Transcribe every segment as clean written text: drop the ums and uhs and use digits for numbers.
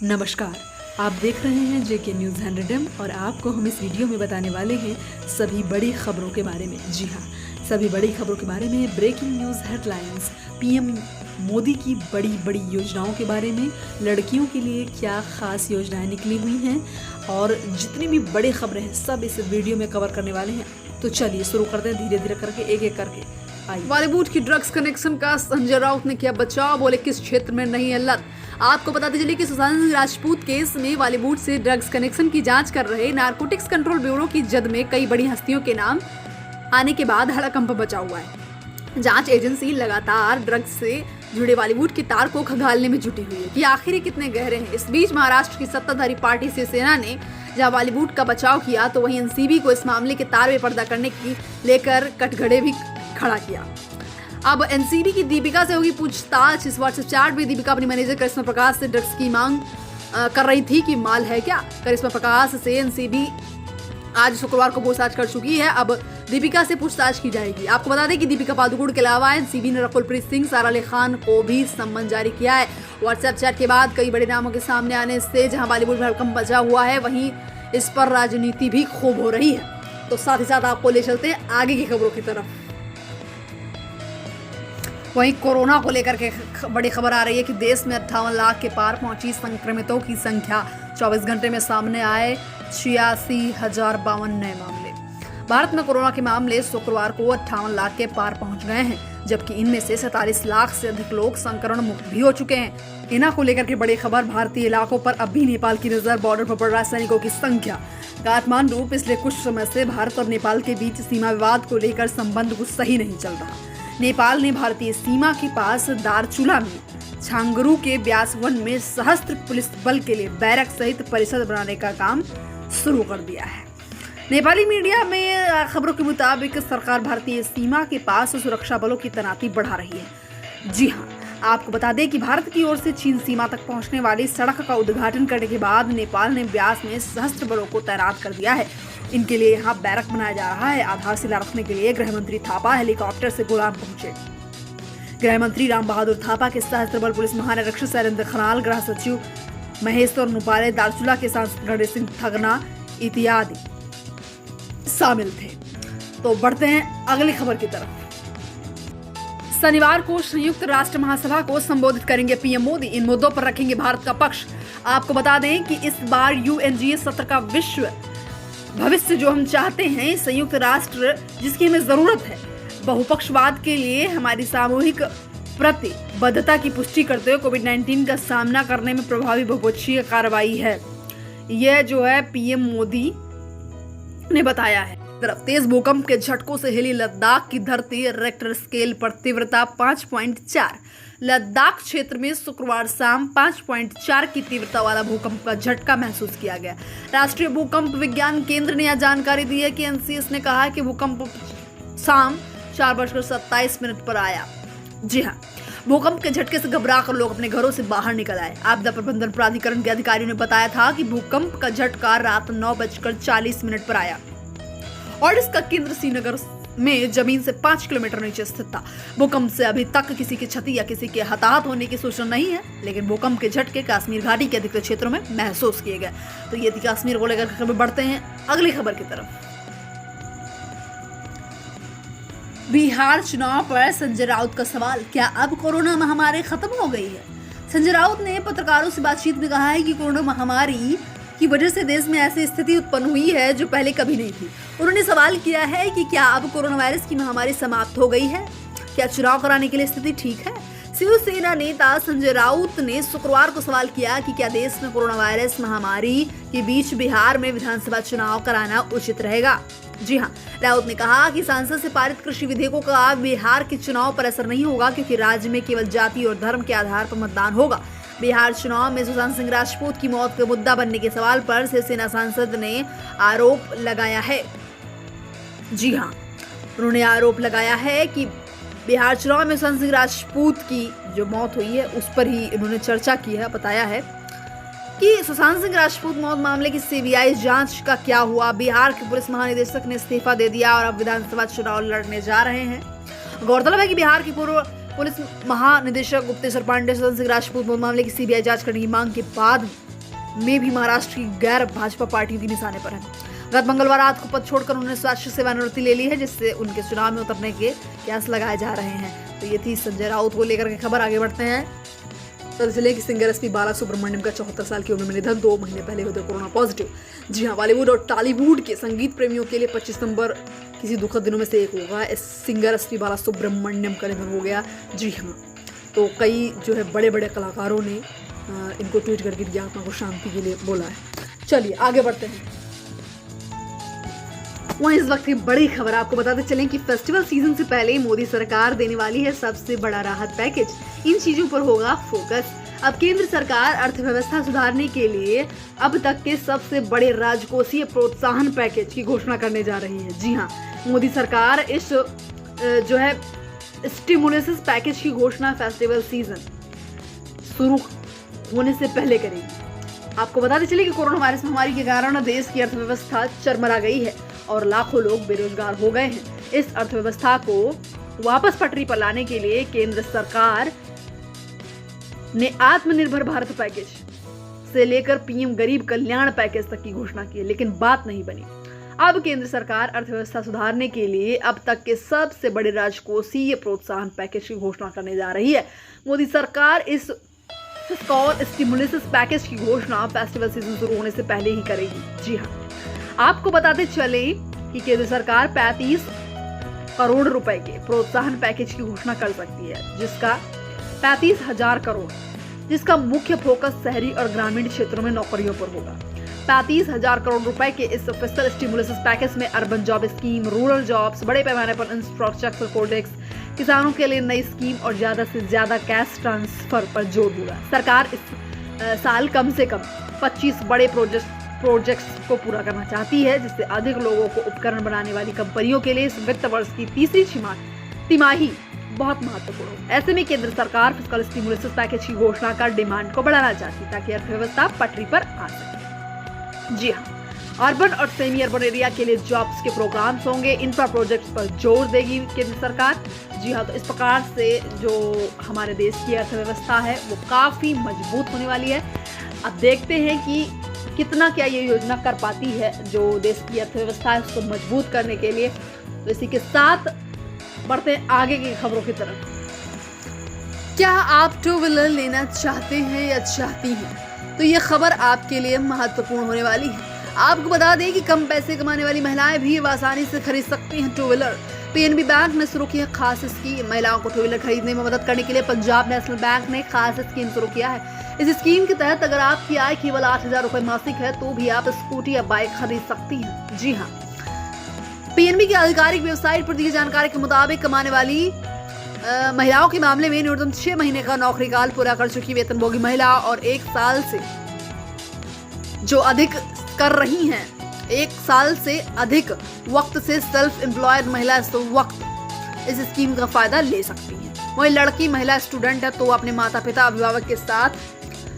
नमस्कार, आप देख रहे हैं जेके न्यूज़ 100 और आपको हम इस वीडियो में बताने वाले हैं सभी बड़ी खबरों के बारे में। जी हाँ, सभी बड़ी खबरों के बारे में breaking news headlines, PM Modi की बड़ी बड़ी योजनाओं के बारे में, लड़कियों के लिए क्या खास योजनाएं निकली हुई हैं और जितनी भी बड़ी खबरें हैं सब इस वीडियो में कवर करने वाले हैं। तो चलिए शुरू करते हैं धीरे धीरे करके, एक एक करके। बॉलीवुड की ड्रग्स कनेक्शन का संजय राउत ने किया बचाव, बोले किस क्षेत्र में नहीं है लत। आपको बताते चलिए कि सुशांत सिंह राजपूत केस में बॉलीवुड से ड्रग्स कनेक्शन की जांच कर रहे नारकोटिक्स कंट्रोल ब्यूरो की जद में कई बड़ी हस्तियों के नाम आने के बाद हड़कंप बचा हुआ है। जांच एजेंसी लगातार ड्रग्स से जुड़े बॉलीवुड के तार को खंगालने में जुटी हुई है कि आखिर ये कितने गहरे हैं। इस बीच महाराष्ट्र की सत्ताधारी पार्टी शिवसेना ने जहां बॉलीवुड का बचाव किया तो वहीं एनसीबी को इस मामले के तार में पर्दा करने की लेकर कटघरे भी खड़ा किया। अब एनसीबी की दीपिका से होगी पूछताछ। इस व्हाट्सएप चैट में दीपिका अपनी मैनेजर करिश्मा प्रकाश से ड्रग्स की मांग कर रही थी कि माल है क्या। करिश्मा प्रकाश से एनसीबी आज शुक्रवार को पूछताछ कर चुकी है। अब दीपिका से पूछताछ की जाएगी। आपको बता दें कि दीपिका पादुकोण के अलावा एनसीबी ने रकुलप्रीत सिंह, सारा अली खान को भी सम्मन जारी किया है। व्हाट्सएप चैट के बाद कई बड़े नामों के सामने आने से जहां बॉलीवुड में हड़कंप बचा हुआ है, वहीं इस पर राजनीति भी खूब हो रही है। तो साथ ही साथ आपको ले चलते हैं आगे की खबरों की तरफ। वहीं कोरोना को लेकर के बड़ी खबर आ रही है कि देश में 58 लाख के पार पहुंची संक्रमितों की संख्या। 24 घंटे में सामने आए 86,052 नए मामले। भारत में कोरोना के मामले शुक्रवार को 58 लाख के पार पहुंच गए हैं, जबकि इनमें से 47 लाख से अधिक लोग संक्रमण मुक्त भी हो चुके हैं। इन्हा को लेकर के बड़ी खबर। भारतीय इलाकों पर अब भी नेपाल की नजर। बॉर्डर पर बढ़ रहा सैनिकों की संख्या। काठमांडू पिछले कुछ समय से भारत और नेपाल के बीच सीमा विवाद को लेकर संबंध कुछ सही नहीं चल रहा। नेपाल ने भारतीय सीमा के पास दारचूला में छांगरू के ब्यास वन में सशस्त्र पुलिस बल के लिए बैरक सहित परिसर बनाने का काम शुरू कर दिया है। नेपाली मीडिया में खबरों के मुताबिक सरकार भारतीय सीमा के पास सुरक्षा बलों की तैनाती बढ़ा रही है। जी हाँ, आपको बता दें कि भारत की ओर से चीन सीमा तक पहुंचने वाली सड़क का उद्घाटन करने के बाद नेपाल ने ब्यास में सशस्त्र बलों को तैनात कर दिया है। इनके लिए यहाँ बैरक बनाया जा रहा है। आधारशिला रखने के लिए गृह मंत्री थापा हेलीकॉप्टर से गुलाम पहुंचे। गृह मंत्री राम बहादुर थापा के सशस्त्र बल पुलिस महानिरीक्षक शैलेंद्र खनाल, गृह सचिव महेश्वर नुपाले, दारचूला के सांसद गणेश सिंह थगना इत्यादि शामिल थे। तो बढ़ते हैं अगली खबर की तरफ। शनिवार को संयुक्त राष्ट्र महासभा को संबोधित करेंगे पीएम मोदी। इन मुद्दों पर रखेंगे भारत का पक्ष। आपको बता दें कि इस बार यूएनजीए सत्र का विश्व भविष्य जो हम चाहते हैं, संयुक्त राष्ट्र जिसकी हमें जरूरत है, बहुपक्षवाद के लिए हमारी सामूहिक प्रतिबद्धता की पुष्टि करते हुए कोविड-19 का सामना करने में प्रभावी बहुपक्षीय कार्रवाई है। यह जो है पीएम मोदी ने बताया है। तरफ तेज भूकंप के झटकों से हिली लद्दाख की धरती। रेक्टर स्केल पर तीव्रता 5.4। लद्दाख क्षेत्र में शुक्रवार शाम 5.4 की तीव्रता वाला भूकंप का झटका महसूस किया गया। राष्ट्रीय भूकंप विज्ञान केंद्र ने यह जानकारी दी है कि एनसीएस ने कहा है कि भूकंप शाम 4:27 पर आया। जी हाँ, भूकंप के झटके से घबराकर लोग अपने घरों से बाहर निकल आए। आपदा प्रबंधन प्राधिकरण के अधिकारियों ने बताया था कि भूकंप का झटका रात 9:40 पर आया और इसका केंद्र श्रीनगर में जमीन से 5 किलोमीटर नीचे स्थित था। भूकंप से अभी तक किसी की क्षति या किसी के हताहत होने की सूचना नहीं है, लेकिन भूकंप के झटके कश्मीर घाटी के अधिकतर क्षेत्रों में महसूस किए गए। तो ये थी कश्मीर को लेकर खबर। बढ़ते हैं अगली खबर की तरफ। बिहार चुनाव पर संजय राउत का सवाल, क्या अब कोरोना महामारी खत्म हो गई है? संजय राउत ने पत्रकारों से बातचीत में कहा है कि कोरोना महामारी की वजह से देश में ऐसी स्थिति उत्पन्न हुई है जो पहले कभी नहीं थी। उन्होंने सवाल किया है कि क्या अब कोरोना वायरस की महामारी समाप्त हो गई है? क्या चुनाव कराने के लिए स्थिति ठीक है? शिवसेना नेता संजय राउत ने शुक्रवार को सवाल किया कि क्या देश में कोरोना वायरस महामारी के बीच बिहार में विधानसभा चुनाव कराना उचित रहेगा। जी हाँ, राउत ने कहा कि संसद से पारित कृषि विधेयकों का बिहार के चुनाव पर असर नहीं होगा, क्योंकि राज्य में केवल जाति और धर्म के आधार पर मतदान होगा। बिहार चुनाव में सुशांत सिंह राजपूत की मौत का मुद्दा बनने के सवाल पर शिवसेना सांसद ने आरोप लगाया है। जी हाँ, उन्होंने आरोप लगाया है कि बिहार चुनाव में सुशांत सिंह राजपूत की जो मौत हुई है उस पर ही उन्होंने चर्चा की है। बताया है कि सुशांत सिंह राजपूत मौत मामले की सीबीआई जांच का क्या हुआ। बिहार के पुलिस महानिदेशक ने इस्तीफा दे दिया और अब विधानसभा चुनाव लड़ने जा रहे हैं। गौरतलब है कि बिहार की पूर्व पुलिस महानिदेशक गुप्तेश्वर पांडे सुशांत सिंह राजपूत मौत मामले की सीबीआई जांच करने की मांग के बाद में भी महाराष्ट्र की गैर भाजपा पार्टियों के निशाने पर है। गत मंगलवार रात को पद छोड़कर उन्होंने स्वास्थ्य सेवानिवृत्ति ले ली है, जिससे उनके चुनाव में उतरने के कयास लगाए जा रहे हैं। तो ये थी संजय राउत को लेकर के खबर। आगे बढ़ते हैं। पता चले कि सिंगर एसपी बालासुब्रमण्यम का 74 साल की उम्र में निधन। 2 महीने पहले हुए थे कोरोना पॉजिटिव। जी हाँ, बॉलीवुड और टॉलीवुड के संगीत प्रेमियों के लिए 25 सितंबर किसी दुखद दिनों में से एक होगा। इस सिंगर एसपी बालासुब्रमण्यम का निधन हो गया। जी हाँ, तो कई जो है बड़े बड़े कलाकारों ने इनको ट्वीट करके इनकी आत्मा को शांति के लिए बोला है। चलिए आगे बढ़ते हैं। वहीं इस वक्त की बड़ी खबर आपको बताते चलें कि फेस्टिवल सीजन से पहले मोदी सरकार देने वाली है सबसे बड़ा राहत पैकेज। इन चीजों पर होगा फोकस। अब केंद्र सरकार अर्थव्यवस्था सुधारने के लिए अब तक के सबसे बड़े राजकोषीय प्रोत्साहन पैकेज की घोषणा करने जा रही है। जी हाँ, मोदी सरकार इस जो है स्टिमुलस पैकेज की घोषणा फेस्टिवल सीजन शुरू होने से पहले करेगी। आपको बताते चले कि कोरोना वायरस महामारी के कारण देश की अर्थव्यवस्था चरमरा गई है और लाखों लोग बेरोजगार हो गए हैं। इस अर्थव्यवस्था को वापस पटरी पर लाने के लिए केंद्र सरकार ने आत्मनिर्भर भारत पैकेज से लेकर पीएम गरीब कल्याण पैकेज तक की घोषणा की है, लेकिन बात नहीं बनी। अब केंद्र सरकार अर्थव्यवस्था सुधारने के लिए अब तक के सबसे बड़े राजकोषीय प्रोत्साहन पैकेज की घोषणा करने जा रही है। मोदी सरकार इस फिस्कल स्टिमुलस पैकेज की घोषणा फेस्टिवल सीजन शुरू होने से पहले ही करेगी। जी हाँ, आपको बताते चले कि केंद्र सरकार 35 करोड़ रुपए के प्रोत्साहन पैकेज की घोषणा कर सकती है, जिसका 35,000 करोड़, जिसका मुख्य फोकस शहरी और ग्रामीण क्षेत्रों में नौकरियों पर होगा। 35,000 करोड़ रुपए के इस फिस्कल स्टिमुलस पैकेज में urban job scheme, rural jobs, बड़े पैमाने पर इंफ्रास्ट्रक्चर प्रोजेक्ट्स, किसानों के लिए नई स्कीम और ज्यादा से ज्यादा कैश ट्रांसफर पर जोर होगा। सरकार इस साल कम से कम 25 बड़े प्रोजेक्ट्स को पूरा करना चाहती है, जिससे अधिक लोगों को उपकरण बनाने वाली कंपनियों के लिए इस वित्त वर्ष की तीसरी तिमाही बहुत महत्वपूर्ण हो। ऐसे में केंद्र सरकार फिस्कल स्टिमुलस पैकेज की घोषणा कर डिमांड को बढ़ाना चाहती है, ताकि अर्थव्यवस्था पटरी पर आ सके। जी हाँ, अर्बन और सेमी अर्बन एरिया के लिए जॉब्स के प्रोग्राम्स होंगे। इंफ्रा प्रोजेक्ट्स पर जोर देगी केंद्र सरकार। जी हाँ, तो इस प्रकार से जो हमारे देश की अर्थव्यवस्था है वो काफी मजबूत होने वाली है। अब देखते हैं कि कितना क्या ये योजना कर पाती है जो देश की अर्थव्यवस्था है उसको मजबूत करने के लिए। तो इसी के साथ बढ़ते हैं आगे की खबरों की तरफ। क्या आप टू व्हीलर लेना चाहते हैं या चाहती हैं? तो ये खबर आपके लिए महत्वपूर्ण होने वाली है। आपको बता दें कि कम पैसे कमाने वाली महिलाएं भी आसानी से खरीद सकती हैं टू व्हीलर। पीएनबी बैंक ने शुरू की है खास स्कीम। महिलाओं को टू व्हीलर खरीदने में मदद करने के लिए पंजाब नेशनल बैंक ने खास स्कीम शुरू किया है। इस स्कीम के तहत अगर आपकी आय केवल 8,000 रुपए मासिक है तो भी आप स्कूटी या बाइक खरीद सकती हैं। जी हाँ, पीएनबी की आधिकारिक वेबसाइट पर दी गई जानकारी के मुताबिक कमाने वाली महिलाओं के मामले में न्यूनतम 6 महीने का नौकरी काल पूरा कर चुकी वेतनभोगी महिला और 1 साल से जो अधिक कर रही हैं, 1 साल से अधिक वक्त से सेल्फ एम्प्लॉयड महिला इस वक्त इस स्कीम का फायदा ले सकती है। वही लड़की महिला स्टूडेंट है तो अपने माता पिता अभिभावक के साथ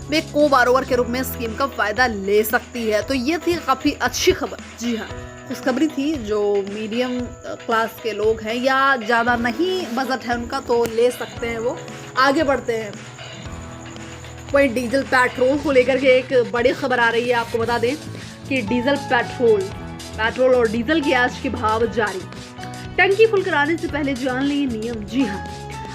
वे को बारोवर के रूप में स्कीम का फायदा ले सकती है। तो ये थी काफी अच्छी खबर। जी हाँ, खुशखबरी थी। जो मीडियम क्लास के लोग हैं या ज्यादा नहीं बजट है उनका तो ले सकते हैं वो। आगे बढ़ते हैं। वही डीजल पेट्रोल को लेकर के एक बड़ी खबर आ रही है। आपको बता दें कि डीजल पेट्रोल और डीजल के आज के भाव जारी। टंकी फुल कराने से पहले जान लिए नियम। जी हाँ,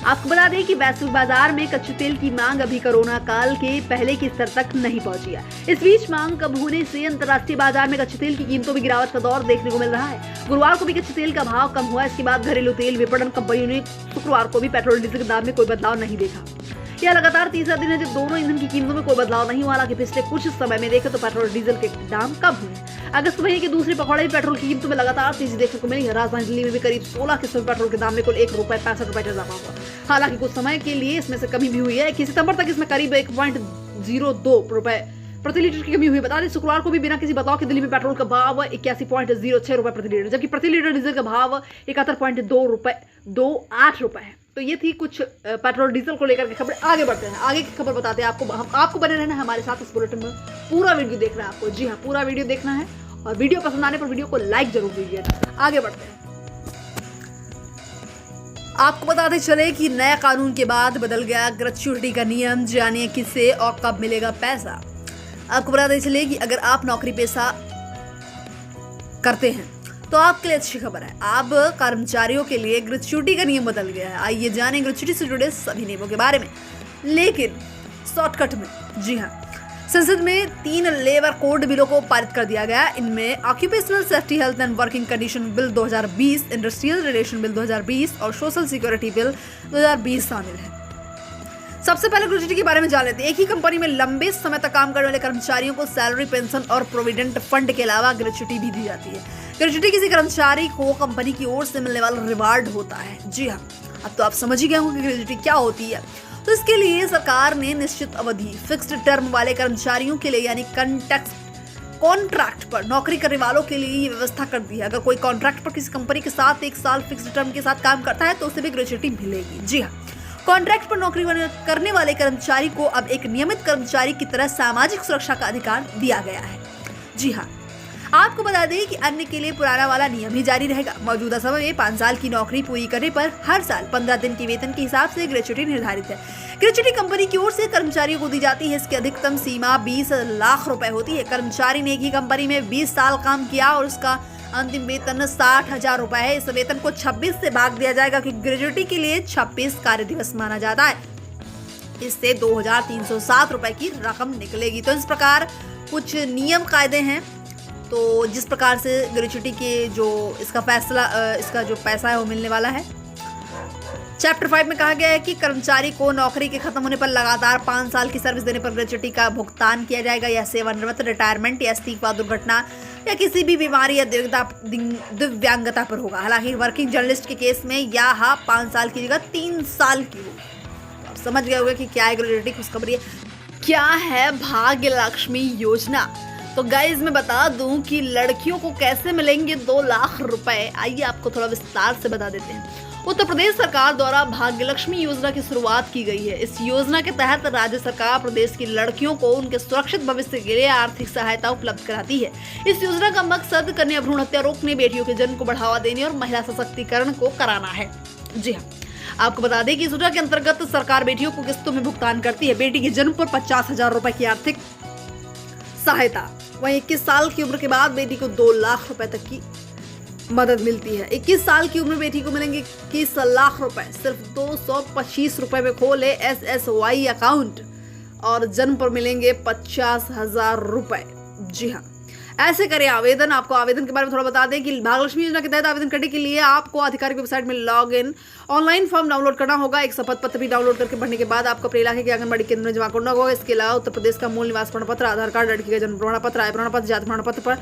आपको बता दें कि वैश्विक बाजार में कच्चे तेल की मांग अभी कोरोना काल के पहले के स्तर तक नहीं पहुंची है। इस बीच मांग कम होने से अंतर्राष्ट्रीय बाजार में कच्चे तेल की कीमतों में गिरावट का दौर देखने को मिल रहा है। गुरुवार को भी कच्चे तेल का भाव कम हुआ। इसके बाद घरेलू तेल विपणन कंपनियों ने शुक्रवार को भी पेट्रोल डीजल के दाम में कोई बदलाव नहीं देखा। यह लगातार तीसरा दिन है जब दोनों ईंधन की कीमतों में कोई बदलाव नहीं हुआ। हालांकि पिछले कुछ समय में देखें तो पेट्रोल डीजल के दाम कम हुए। अगस्त महीने के दूसरे पखवाड़े में पेट्रोल की कीमतों में लगातार तेजी देखने को मिली है। राजधानी दिल्ली में भी करीब 16 किस्म के पेट्रोल के दाम में कुल ₹1.65 इजाफा हुआ। हालांकि कुछ समय के लिए इसमें से कमी भी हुई है। 21 सितंबर तक इसमें करीब ₹1.02 प्रति लीटर की कमी हुई। बता दें शुक्रवार को भी बिना किसी बदलाव के दिल्ली में पेट्रोल का भाव 81.06 रुपए प्रति लीटर, जबकि प्रति लीटर डीजल का भाव 71.28 रुपए है। तो ये थी कुछ पेट्रोल डीजल को लेकर के खबर। आगे बढ़ते हैं। आगे की खबर बताते हैं आपको बने रहना है हमारे साथ इस बुलेटिन में। पूरा वीडियो देखना है आपको। जी हाँ, पूरा वीडियो देखना है और वीडियो पसंद आने पर वीडियो को लाइक जरूर कीजिएगा। आगे बढ़ते हैं। आपको बताते चले कि नए कानून के बाद बदल गया ग्रेच्युटी का नियम। जानिए किससे और कब मिलेगा पैसा। आपको बताते चलिए कि अगर आप नौकरी पेशा करते हैं तो आपके लिए अच्छी खबर है। अब कर्मचारियों के लिए ग्रेच्युटी का नियम बदल गया है। आइए जानें ग्रेच्युटी से जुड़े सभी नियमों के बारे में, लेकिन शॉर्टकट में। जी हाँ, संसद में 3 लेबर कोड बिलों को पारित कर दिया गया। इनमें occupational safety health and working condition bill 2020, industrial relation bill 2020 और सोशल सिक्योरिटी बिल 2020 शामिल है। सबसे पहले ग्रेच्युटी के बारे में जान लेते हैं। एक ही कंपनी में लंबे समय तक काम करने वाले कर्मचारियों को सैलरी, पेंशन और प्रोविडेंट फंड के अलावा ग्रेच्युटी भी दी जाती है। ग्रेच्युटी किसी कर्मचारी को कंपनी की ओर से मिलने वाला रिवार्ड होता है। जी हाँ, अब तो आप समझ ही गए होंगे कि ग्रेच्युटी क्या होती है। तो इसके लिए सरकार ने निश्चित अवधि फिक्स्ड टर्म वाले कर्मचारियों के लिए यानी कॉन्ट्रैक्ट पर नौकरी करने वालों के लिए ये व्यवस्था कर दी है। अगर कोई कॉन्ट्रैक्ट पर किसी कंपनी के साथ 1 साल फिक्स्ड टर्म के साथ काम करता है तो उसे भी ग्रेच्युटी मिलेगी। जी हाँ, कॉन्ट्रैक्ट पर नौकरी करने वाले कर्मचारी को अब एक नियमित कर्मचारी की तरह सामाजिक सुरक्षा का अधिकार दिया गया है। जी हाँ, आपको बता दें कि अन्य के लिए पुराना वाला नियम ही जारी रहेगा। मौजूदा समय में 5 साल की नौकरी पूरी करने पर हर साल 15 दिन के वेतन के हिसाब से ग्रेच्युटी निर्धारित है। ग्रेच्युटी कंपनी की ओर से कर्मचारियों को दी जाती है। इसकी अधिकतम सीमा 20 लाख रुपए होती है। कर्मचारी ने एक ही कंपनी में 20 साल काम किया और उसका अंतिम वेतन 60,000 रुपए है। इस वेतन को 26 से भाग दिया जाएगा क्योंकि ग्रेच्युटी के लिए 26 कार्य दिवस माना जाता है। इससे 2307 रुपए की रकम निकलेगी। तो इस प्रकार कुछ नियम कायदे हैं। तो जिस प्रकार से ग्रेच्युटी के जो इसका जो पैसा है वो मिलने वाला है। चैप्टर 5 में कहा गया है कि कर्मचारी को नौकरी के खत्म होने पर लगातार 5 साल की सर्विस देने पर ग्रेच्युटी का भुगतान किया जाएगा। यह सेवानिवृत्त, रिटायरमेंट या इस्तीफा, दुर्घटना या किसी भी बीमारी या दिव्यांगता पर होगा। हालांकि वर्किंग जर्नलिस्ट के केस में यह 5 साल की जगह 3 साल की होगी। आप समझ गए होंगे कि क्या है ग्रेच्युटी। खुशखबरी है, क्या है भाग्य लक्ष्मी योजना। तो गाइज मैं बता दूं कि लड़कियों को कैसे मिलेंगे 2 लाख रुपए। आइए आपको थोड़ा विस्तार से बता देते हैं। उत्तर प्रदेश सरकार द्वारा भाग्य लक्ष्मी योजना की शुरुआत की गई है। इस योजना के तहत राज्य सरकार प्रदेश की लड़कियों को उनके सुरक्षित भविष्य के लिए आर्थिक सहायता उपलब्ध कराती है। इस योजना का मकसद कन्या भ्रूण हत्या रोकने, बेटियों के जन्म को बढ़ावा देने और महिला सशक्तिकरण को कराना है। जी हाँ, आपको बता दें कि इस योजना के अंतर्गत सरकार बेटियों को किस्तों में भुगतान करती है। बेटी के जन्म पर 50,000 रुपए की आर्थिक सहायता। वहीं 21 साल की उम्र के बाद बेटी को 2 लाख रुपए तक की मदद मिलती है। 21 साल की उम्र बेटी को मिलेंगे 21 लाख रुपए। सिर्फ 225 रुपए में खोले SSY अकाउंट और जन्म पर मिलेंगे 50,000 रुपए। जी हाँ, ऐसे करें आवेदन। आपको आवेदन के बारे में थोड़ा बता दें कि भाग्य लक्ष्मी योजना के तहत आवेदन करने के लिए आपको आधिकारिक वेबसाइट में log in, online form download करना होगा। एक शपथ पत्र भी डाउनलोड करके भरने के बाद आपको अपने इलाके के आंगनबाड़ी केंद्र में जमा करना होगा। इसके अलावा उत्तर प्रदेश का मूल निवास प्रमाण पत्र, आधार कार्ड, लड़की का जन्म प्रमाण पत्र, आय प्रमाण पत्र, जाति प्रमाण पत्र पर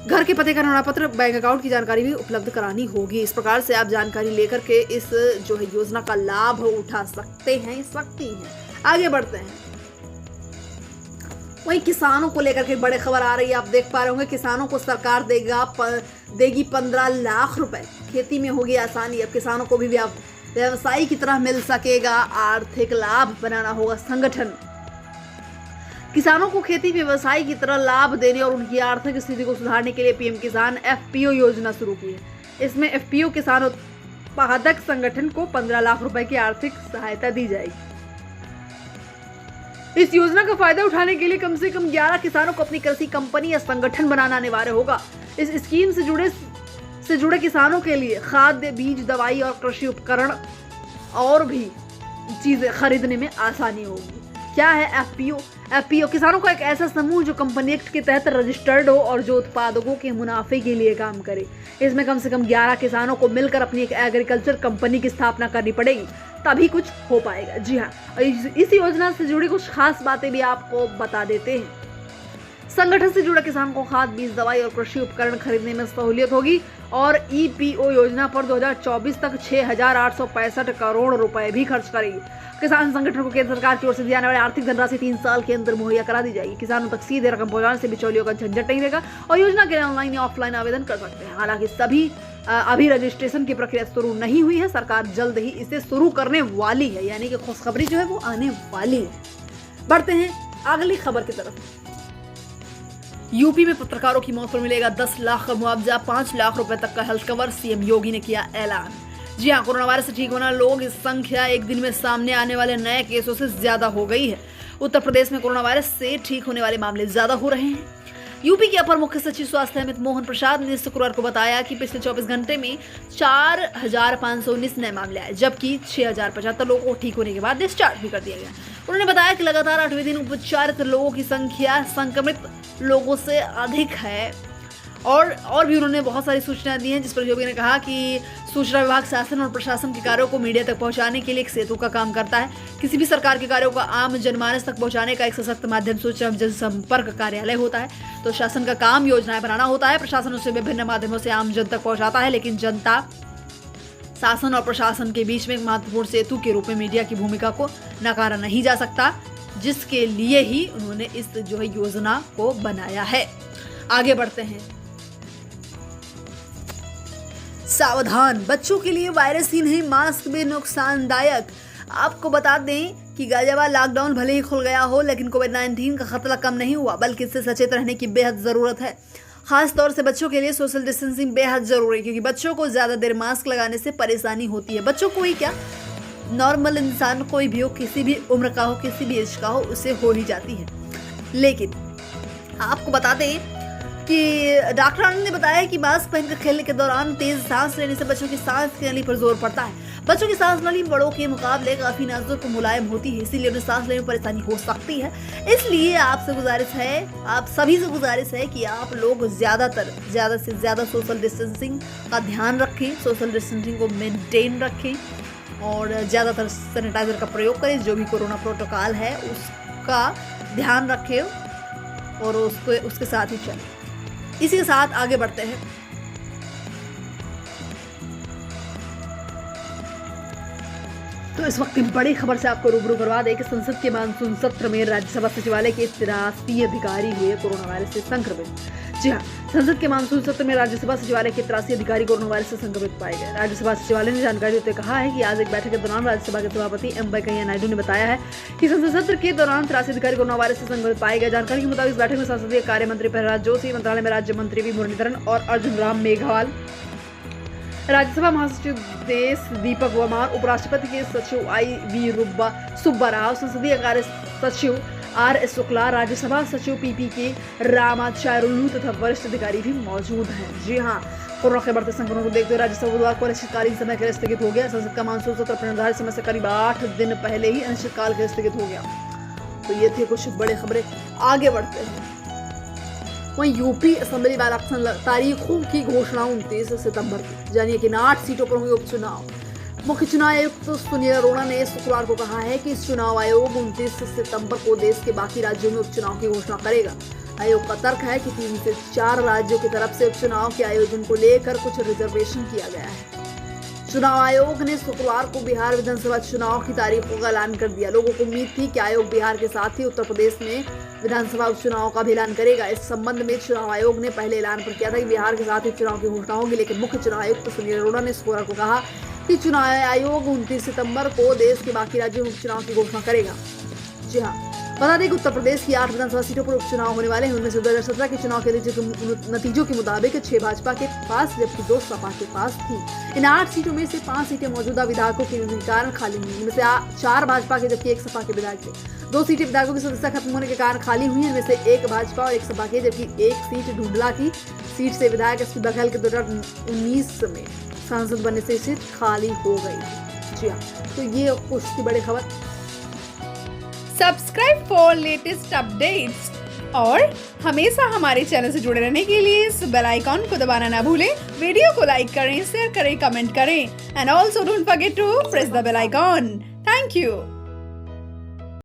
घर के पते का प्रमाण पत्र, बैंक अकाउंट की जानकारी भी उपलब्ध करानी होगी। इस प्रकार से आप जानकारी लेकर के इस जो है योजना का लाभ उठा सकते हैं। आगे बढ़ते हैं। वहीं किसानों को लेकर के बड़े खबर आ रही है। आप देख पा रहे होंगे किसानों को सरकार देगी 15 लाख रुपए। खेती में होगी आसानी। अब किसानों को भी व्यवसायी की तरह मिल सकेगा। आर्थिक लाभ बनाना होगा संगठन। किसानों को खेती व्यवसाय की तरह लाभ देने और उनकी आर्थिक स्थिति को सुधारने के लिए पीएम किसान FPO योजना शुरू की है। इसमें FPO किसान उत्पादक संगठन को 15 लाख रुपए की आर्थिक सहायता दी जाएगी। इस योजना का फायदा उठाने के लिए कम से कम 11 किसानों को अपनी कृषि कंपनी या संगठन बनाना अनिवार्य होगा। इस स्कीम से जुड़े किसानों के लिए खाद्य, बीज, दवाई और कृषि उपकरण और भी चीजें खरीदने में आसानी होगी। क्या है FPO किसानों का एक ऐसा समूह जो कंपनी एक्ट के तहत रजिस्टर्ड हो और जो उत्पादकों के मुनाफे के लिए काम करे। इसमें कम से कम 11 किसानों को मिलकर अपनी एक एग्रीकल्चर कंपनी की स्थापना करनी पड़ेगी, तभी कुछ हो पाएगा। जी हाँ, इस योजना से जुड़ी कुछ खास बातें भी आपको बता देते हैं। संगठन से जुड़ा किसान को खाद, बीज, दवाई और कृषि उपकरण खरीदने में सहूलियत होगी और EPO योजना पर 2024 तक 6,865 करोड़ रुपए भी खर्च करेगी। किसान संगठन को केंद्र सरकार की ओर से दी जाने वाली आर्थिक धनराशि 3 साल के अंदर मुहैया करा दी जाएगी। किसानों तक सीधे रकम पहुंचाने से बिचौलियों का झंझट नहीं रहेगा और योजना के लिए ऑनलाइन या ऑफलाइन आवेदन कर सकते हैं। हालांकि अभी रजिस्ट्रेशन की प्रक्रिया शुरू नहीं हुई है। सरकार जल्द ही इसे शुरू करने वाली है, यानी कि खुशखबरी जो है वो आने वाली है। बढ़ते हैं अगली खबर की तरफ। यूपी में पत्रकारों की मौत पर मिलेगा 10 लाख का मुआवजा, 5 लाख रुपए तक का हेल्थ कवर। सीएम योगी ने किया ऐलान। जी हाँ, कोरोना वायरस से ठीक होना लोग इस संख्या एक दिन में सामने आने वाले नए केसों से ज्यादा हो गई है। उत्तर प्रदेश में कोरोना वायरस से ठीक होने वाले मामले ज्यादा हो रहे हैं। यूपी के अपर मुख्य सचिव स्वास्थ्य अमित मोहन प्रसाद ने शुक्रवार को बताया कि पिछले 24 घंटे में 4,519 नए मामले आए, जबकि 6,075 लोगों को ठीक होने के बाद डिस्चार्ज भी कर दिया गया। उन्होंने बताया कि लगातार 8वें दिन उपचारित लोगों की संख्या संक्रमित लोगों से अधिक है और भी उन्होंने बहुत सारी सूचनाएं दी हैं, जिस पर योगी ने कहा कि सूचना विभाग शासन और प्रशासन के कार्यों को मीडिया तक पहुंचाने के लिए एक सेतु का काम करता है। किसी भी सरकार के कार्यों को आम जनमानस तक पहुंचाने का एक सशक्त माध्यम सूचना जनसंपर्क कार्यालय होता है। तो शासन का काम योजनाएं बनाना होता है, प्रशासन उसे विभिन्न माध्यमों से आम जन तक पहुंचाता है, लेकिन जनता शासन और प्रशासन के बीच में एक महत्वपूर्ण सेतु के रूप में मीडिया की भूमिका को नकारा नहीं जा सकता, जिसके लिए ही उन्होंने इस योजना को बनाया है। आगे बढ़ते हैं। सावधान, बच्चों के लिए वायरस ही नहीं मास्क भी नुकसानदायक। आपको बता दें कि गाजियाबाद लॉकडाउन भले ही खुल गया हो, लेकिन कोविड-19 का खतरा कम नहीं हुआ, बल्कि इससे सचेत रहने की बेहद जरूरत है। खास तौर से बच्चों के लिए सोशल डिस्टेंसिंग बेहद जरूरी है, क्योंकि बच्चों को ज्यादा देर मास्क लगाने से परेशानी होती है। बच्चों को ही क्या, नॉर्मल इंसान कोई भी हो, किसी भी उम्र का हो, किसी भी एज का हो, उसे हो ही जाती है। लेकिन आपको बता दें कि डॉक्टर आनंद ने बताया कि मास्क पहनकर खेलने के दौरान तेज सांस लेने से बच्चों की सांस की नली पर जोर पड़ता है। बच्चों की सांस नली बड़ों के मुकाबले काफी नाजुक और मुलायम होती है, इसीलिए उन्हें सांस लेने में परेशानी हो सकती है। इसलिए आप सभी से गुजारिश है कि आप लोग ज्यादा से ज्यादा सोशल डिस्टेंसिंग का ध्यान रखें, सोशल डिस्टेंसिंग को मेंटेन रखें और ज्यादातर सैनिटाइजर का प्रयोग करें। जो भी कोरोना प्रोटोकॉल है उसका ध्यान रखें और उसके साथ ही चलें। इसी के साथ आगे बढ़ते हैं। तो इस वक्त की बड़ी खबर से आपको रूबरू करवा दें कि संसद के मानसून सत्र में राज्यसभा सचिवालय के 83 अधिकारी हुए कोरोना वायरस से संक्रमित। जी हाँ, संसद के मानसून सत्र में राज्यसभा सचिवालय के 83 अधिकारी कोरोना वायरस से संक्रमित पाए गए। राज्यसभा सचिवालय ने जानकारी देते हुए कहा है कि आज एक बैठक के दौरान राज्यसभा के सभापति एम वेंकैया नायडू ने बताया है कि संसद सत्र के दौरान 83 अधिकारी कोरोना वायरस से संक्रमित पाए गए। जानकारी के मुताबिक इस बैठक में संसदीय कार्य मंत्री प्रहलाद जोशी, मंत्रालय में राज्य मंत्री वी मुरलीधरन और अर्जुन राम मेघवाल, राज्यसभा महासचिव देश दीपक वर्मा, उपराष्ट्रपति के सचिव IV सुब्बा राव, संसदीय कार्य सचिव R.S. शुक्ला, राज्यसभा सचिव PP.K. रामाचार्युलू तथा वरिष्ठ अधिकारी भी मौजूद हैं। जी हाँ, कोरोना के बढ़ते संक्रमण को देखते हुए राज्यसभा बुधवार को अनिश्चितकालीन समय के लिए स्थगित हो गया। संसद का मानसून सत्र अपने निर्धारित समय से करीब 8 दिन पहले ही अनिश्चितकाल के लिए स्थगित हो गया। तो ये थे कुछ बड़े खबरें। आगे बढ़ते हैं। वहीं यूपी असेंबली इलेक्शन तारीखों की घोषणा 29 सितंबर की, जानिए कि 8 सीटों पर होंगे उपचुनाव। मुख्य चुनाव आयुक्त सुनील अरोड़ा ने शुक्रवार को कहा है कि चुनाव आयोग 29 सितंबर को देश के बाकी राज्यों में उपचुनाव की घोषणा करेगा। आयोग का तर्क है कि 3 से 4 राज्यों की तरफ से उपचुनाव के आयोजन को लेकर कुछ रिजर्वेशन किया गया है। चुनाव आयोग ने शुक्रवार को बिहार विधानसभा चुनाव की तारीखों का ऐलान कर दिया। लोगों को उम्मीद थी कि आयोग बिहार के साथ ही उत्तर प्रदेश में विधानसभा उपचुनाव का भी ऐलान करेगा। इस संबंध में चुनाव आयोग ने पहले ऐलान पर किया था कि बिहार के साथ ही चुनाव की घोषणा होगी, लेकिन मुख्य चुनाव आयुक्त सुनील अरोड़ा ने शुक्रवार को कहा कि चुनाव आयोग 29 सितंबर को देश के बाकी राज्यों में उपचुनाव की घोषणा करेगा। जी हाँ, बता दें कि उत्तर प्रदेश की 8 विधानसभा सीटों पर उपचुनाव होने वाले हैं। उनमें से 2017 के चुनाव के नतीजों के मुताबिक 6 भाजपा के पास जबकि 2 सपा के पास थी। इन 8 सीटों में से 5 सीटें मौजूदा विधायकों के कारण खाली हुई। इनमें से 4 भाजपा के जबकि 1 सपा के विधायक थे। 2 सीटें विधायकों की सदस्यता खत्म होने के कारण खाली हुई। इनमें से 1 भाजपा और 1 सपा के, जबकि 1 सीट ढूंढला की सीट से विधायक SP बघेल के 2019 में सांसद बनने से सीट खाली हो गई। जी हाँ, तो ये कुछ थी बड़ी खबर। सब्सक्राइब फॉर लेटेस्ट अपडेट्स और हमेशा हमारे चैनल से जुड़े रहने के लिए इस बेल आइकॉन को दबाना ना भूलें। वीडियो को लाइक करें, शेयर करें, कमेंट करें and also don't forget to press the bell icon. Thank you.